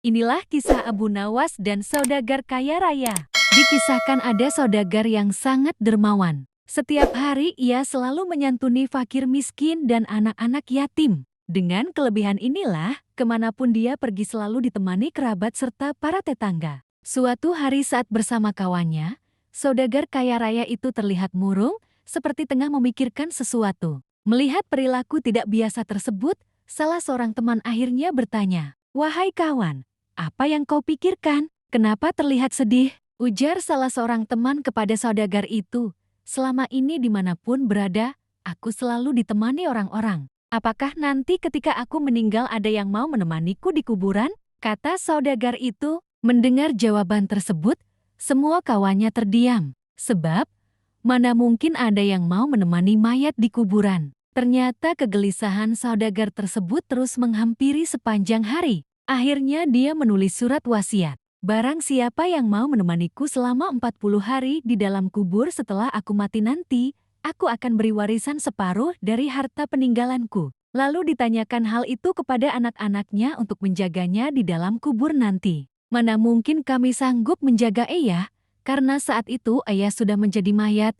Inilah kisah Abu Nawas dan saudagar kaya raya. Dikisahkan ada saudagar yang sangat dermawan. Setiap hari ia selalu menyantuni fakir miskin dan anak-anak yatim. Dengan kelebihan inilah, kemanapun dia pergi selalu ditemani kerabat serta para tetangga. Suatu hari saat bersama kawannya, saudagar kaya raya itu terlihat murung, seperti tengah memikirkan sesuatu. Melihat perilaku tidak biasa tersebut, salah seorang teman akhirnya bertanya, "Wahai kawan, apa yang kau pikirkan? Kenapa terlihat sedih?" Ujar salah seorang teman kepada saudagar itu. "Selama ini dimanapun berada, aku selalu ditemani orang-orang. Apakah nanti ketika aku meninggal ada yang mau menemaniku di kuburan?" Kata saudagar itu. Mendengar jawaban tersebut, semua kawannya terdiam. Sebab, mana mungkin ada yang mau menemani mayat di kuburan. Ternyata kegelisahan saudagar tersebut terus menghampiri sepanjang hari. Akhirnya dia menulis surat wasiat. "Barang siapa yang mau menemaniku selama 40 hari di dalam kubur setelah aku mati nanti, aku akan beri warisan separuh dari harta peninggalanku." Lalu ditanyakan hal itu kepada anak-anaknya untuk menjaganya di dalam kubur nanti. "Mana mungkin kami sanggup menjaga Ayah, karena saat itu Ayah sudah menjadi mayat,"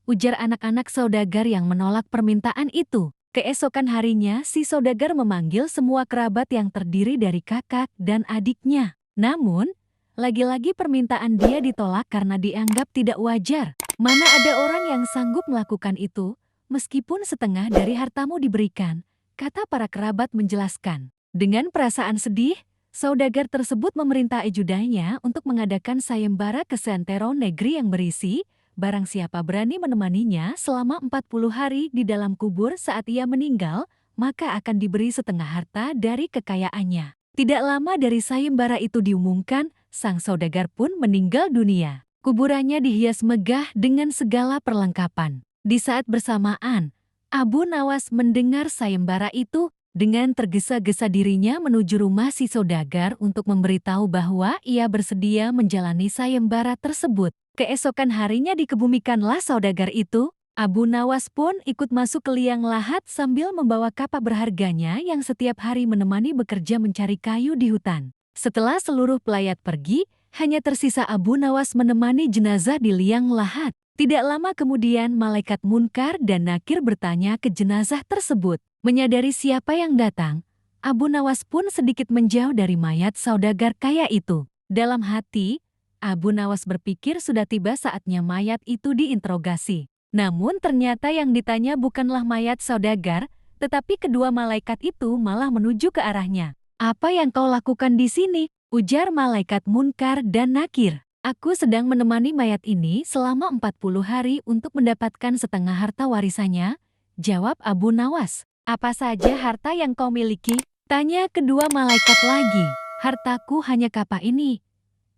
ujar anak-anak saudagar yang menolak permintaan itu. Keesokan harinya, si saudagar memanggil semua kerabat yang terdiri dari kakak dan adiknya. Namun, lagi-lagi permintaan dia ditolak karena dianggap tidak wajar. "Mana ada orang yang sanggup melakukan itu, meskipun setengah dari hartamu diberikan," kata para kerabat menjelaskan. Dengan perasaan sedih, saudagar tersebut memerintah ajudannya untuk mengadakan sayembara ke seantero negeri yang berisi, barang siapa berani menemaninya selama 40 hari di dalam kubur saat ia meninggal, maka akan diberi setengah harta dari kekayaannya. Tidak lama dari sayembara itu diumumkan, sang saudagar pun meninggal dunia. Kuburannya dihias megah dengan segala perlengkapan. Di saat bersamaan, Abu Nawas mendengar sayembara itu. Dengan tergesa-gesa dirinya menuju rumah si saudagar untuk memberitahu bahwa ia bersedia menjalani sayembara tersebut. Keesokan harinya dikebumikanlah saudagar itu. Abu Nawas pun ikut masuk ke liang lahat sambil membawa kapak berharganya yang setiap hari menemani bekerja mencari kayu di hutan. Setelah seluruh pelayat pergi, hanya tersisa Abu Nawas menemani jenazah di liang lahat. Tidak lama kemudian malaikat Munkar dan Nakir bertanya ke jenazah tersebut. Menyadari siapa yang datang, Abu Nawas pun sedikit menjauh dari mayat saudagar kaya itu. Dalam hati, Abu Nawas berpikir sudah tiba saatnya mayat itu diinterogasi. Namun ternyata yang ditanya bukanlah mayat saudagar, tetapi kedua malaikat itu malah menuju ke arahnya. "Apa yang kau lakukan di sini?" ujar malaikat Munkar dan Nakir. "Aku sedang menemani mayat ini selama 40 hari untuk mendapatkan setengah harta warisannya," jawab Abu Nawas. "Apa saja harta yang kau miliki?" tanya kedua malaikat lagi. "Hartaku hanya kapak ini,"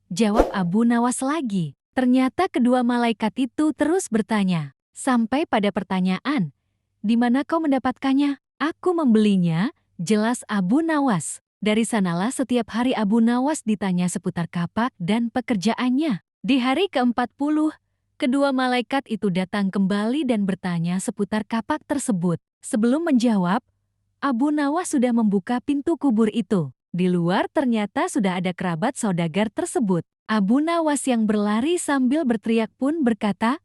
jawab Abu Nawas lagi. Ternyata kedua malaikat itu terus bertanya, sampai pada pertanyaan, "Di mana kau mendapatkannya?" "Aku membelinya," jelas Abu Nawas. Dari sanalah setiap hari Abu Nawas ditanya seputar kapak dan pekerjaannya. Di hari ke-40, kedua malaikat itu datang kembali dan bertanya seputar kapak tersebut. Sebelum menjawab, Abu Nawas sudah membuka pintu kubur itu. Di luar ternyata sudah ada kerabat saudagar tersebut. Abu Nawas yang berlari sambil berteriak pun berkata,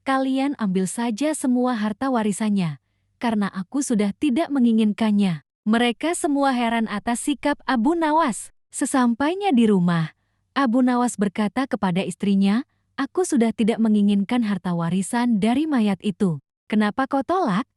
"Kalian ambil saja semua harta warisannya, karena aku sudah tidak menginginkannya." Mereka semua heran atas sikap Abu Nawas. Sesampainya di rumah, Abu Nawas berkata kepada istrinya, "Aku sudah tidak menginginkan harta warisan dari mayat itu. Kenapa kau tolak?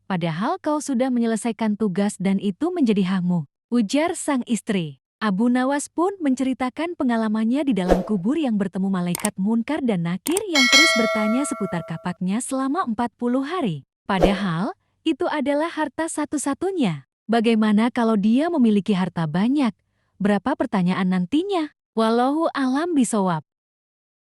Padahal kau sudah menyelesaikan tugas dan itu menjadi hakmu," ujar sang istri. Abu Nawas pun menceritakan pengalamannya di dalam kubur yang bertemu malaikat Munkar dan Nakir yang terus bertanya seputar kapaknya selama 40 hari. Padahal, itu adalah harta satu-satunya. Bagaimana kalau dia memiliki harta banyak? Berapa pertanyaan nantinya? Wallahu alam bisawab.